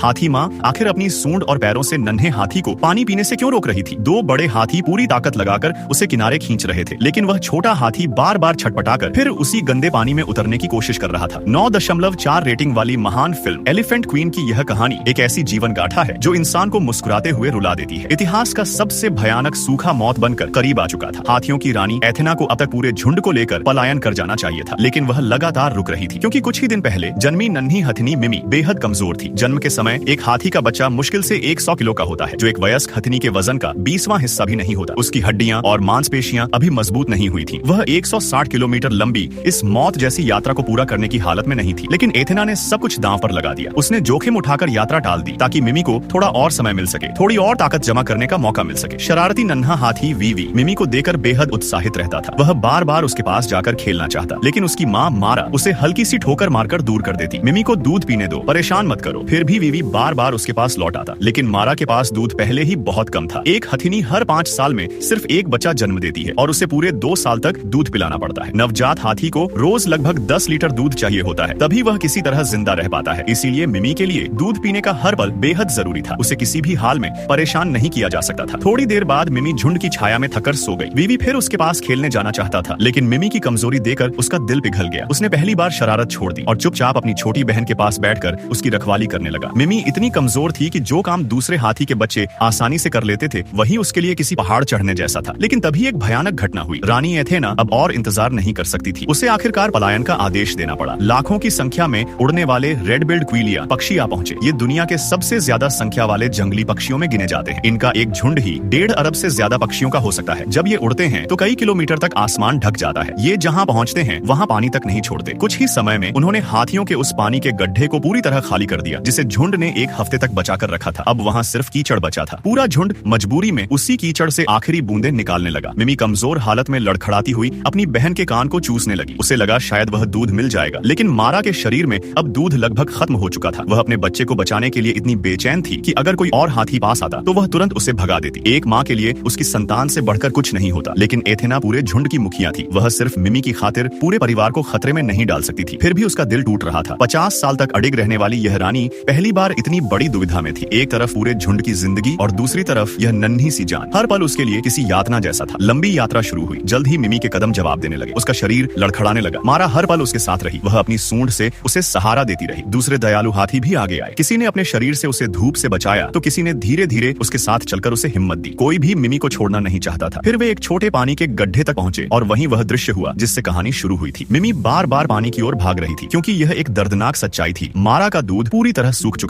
हाथी माँ आखिर अपनी सूंड और पैरों से नन्हे हाथी को पानी पीने से क्यों रोक रही थी? दो बड़े हाथी पूरी ताकत लगाकर उसे किनारे खींच रहे थे, लेकिन वह छोटा हाथी बार बार छटपटाकर फिर उसी गंदे पानी में उतरने की कोशिश कर रहा था। 9.4 रेटिंग वाली महान फिल्म एलिफेंट क्वीन की यह कहानी एक ऐसी जीवन गाथा है जो इंसान को मुस्कुराते हुए रुला देती है। इतिहास का सबसे भयानक सूखा मौत बनकर करीब आ चुका था। हाथियों की रानी एथेना को अब तक पूरे झुंड को लेकर पलायन कर जाना चाहिए था, लेकिन वह लगातार रुक रही थी, क्योंकि कुछ ही दिन पहले जन्मी नन्ही हथिनी मिमी बेहद कमजोर थी। जन्म के समय एक हाथी का बच्चा मुश्किल से 100 किलो का होता है, जो एक वयस्क हथिनी के वजन का 20वां हिस्सा भी नहीं होता। उसकी हड्डियां और मांसपेशियां अभी मजबूत नहीं हुई थी। वह 160 किलोमीटर लंबी इस मौत जैसी यात्रा को पूरा करने की हालत में नहीं थी, लेकिन एथेना ने सब कुछ दांव पर लगा दिया। उसने जोखिम उठाकर यात्रा टाल दी ताकि मिमी को थोड़ा और समय मिल सके, थोड़ी और ताकत जमा करने का मौका मिल सके। शरारती नन्हा हाथी वीवी मिमी को देखकर बेहद उत्साहित रहता था। वह बार बार उसके पास जाकर खेलना चाहता, लेकिन उसकी माँ मारा उसे हल्की सी ठोकर मारकर दूर कर देती। मिमी को दूध पीने दो, परेशान मत करो। फिर भी वीवी बार बार उसके पास लौट आता, लेकिन मारा के पास दूध पहले ही बहुत कम था। एक हथिनी हर 5 साल में सिर्फ एक बच्चा जन्म देती है और उसे पूरे 2 साल तक दूध पिलाना पड़ता है। नवजात हाथी को रोज लगभग 10 लीटर दूध चाहिए होता है, तभी वह किसी तरह जिंदा रह पाता है। इसीलिए मिमी के लिए दूध पीने का हर पल बेहद जरूरी था। उसे किसी भी हाल में परेशान नहीं किया जा सकता था। थोड़ी देर बाद मिमी झुंड की छाया में थकर सो गई। वीवी फिर उसके पास खेलने जाना चाहता था, लेकिन मिमी की कमजोरी देखकर उसका दिल पिघल गया। उसने पहली बार शरारत छोड़ दी और चुपचाप अपनी छोटी बहन के पास बैठकर उसकी रखवाली करने लगा। मिमी इतनी कमजोर थी कि जो काम दूसरे हाथी के बच्चे आसानी से कर लेते थे, वही उसके लिए किसी पहाड़ चढ़ने जैसा था। लेकिन तभी एक भयानक घटना हुई। रानी एथेना अब और इंतजार नहीं कर सकती थी। उसे आखिरकार पलायन का आदेश देना पड़ा। लाखों की संख्या में उड़ने वाले रेड बिल्ड क्विलिया पक्षी आ पहुंचे। ये दुनिया के सबसे ज्यादा संख्या वाले जंगली पक्षियों में गिने जाते हैं। इनका एक झुंड ही 1.5 अरब से ज्यादा पक्षियों का हो सकता है। जब ये उड़ते हैं तो कई किलोमीटर तक आसमान ढक जाता है। ये जहाँ पहुँचते हैं वहाँ पानी तक नहीं छोड़ते। कुछ ही समय में उन्होंने हाथियों के उस पानी के गड्ढे को पूरी तरह खाली कर दिया, जिसे झुंड ने 1 हफ्ते तक बचा कर रखा था। अब वहाँ सिर्फ कीचड़ बचा था। पूरा झुंड मजबूरी में उसी कीचड़ से आखिरी बूंदे निकालने लगा। मिमी कमजोर हालत में लड़खड़ाती हुई अपनी बहन के कान को चूसने लगी। उसे लगा शायद वह दूध मिल जाएगा, लेकिन मारा के शरीर में अब दूध लगभग खत्म हो चुका था। वह अपने बच्चे को बचाने के लिए इतनी बेचैन थी कि अगर कोई और हाथी पास आता तो वह तुरंत उसे भगा देती। एक माँ के लिए उसकी संतान से बढ़कर कुछ नहीं होता, लेकिन एथेना पूरे झुंड की मुखिया थी। वह सिर्फ मिमी की खातिर पूरे परिवार को खतरे में नहीं डाल सकती थी। फिर भी उसका दिल टूट रहा था। 50 साल तक अडिग रहने वाली यह रानी पहली बार इतनी बड़ी दुविधा में थी। एक तरफ पूरे झुंड की जिंदगी और दूसरी तरफ यह नन्ही सी जान। हर पल उसके लिए किसी यातना जैसा था। लंबी यात्रा शुरू हुई। जल्द ही मिमी के कदम जवाब देने लगे। उसका शरीर लड़खड़ाने लगा। मारा हर पल उसके साथ रही। वह अपनी सूंड से उसे सहारा देती रही। दूसरे दयालु हाथी भी आगे आए। किसी ने अपने शरीर से उसे धूप से बचाया तो किसी ने धीरे धीरे उसके साथ चलकर उसे हिम्मत दी। कोई भी मिमी को छोड़ना नहीं चाहता था। फिर वे एक छोटे पानी के गड्ढे तक पहुंचे और वहीं वह दृश्य हुआ जिससे कहानी शुरू हुई थी। मिमी बार बार पानी की ओर भाग रही थी, क्योंकि यह एक दर्दनाक सच्चाई थी। मारा का दूध पूरी तरह सूख चुका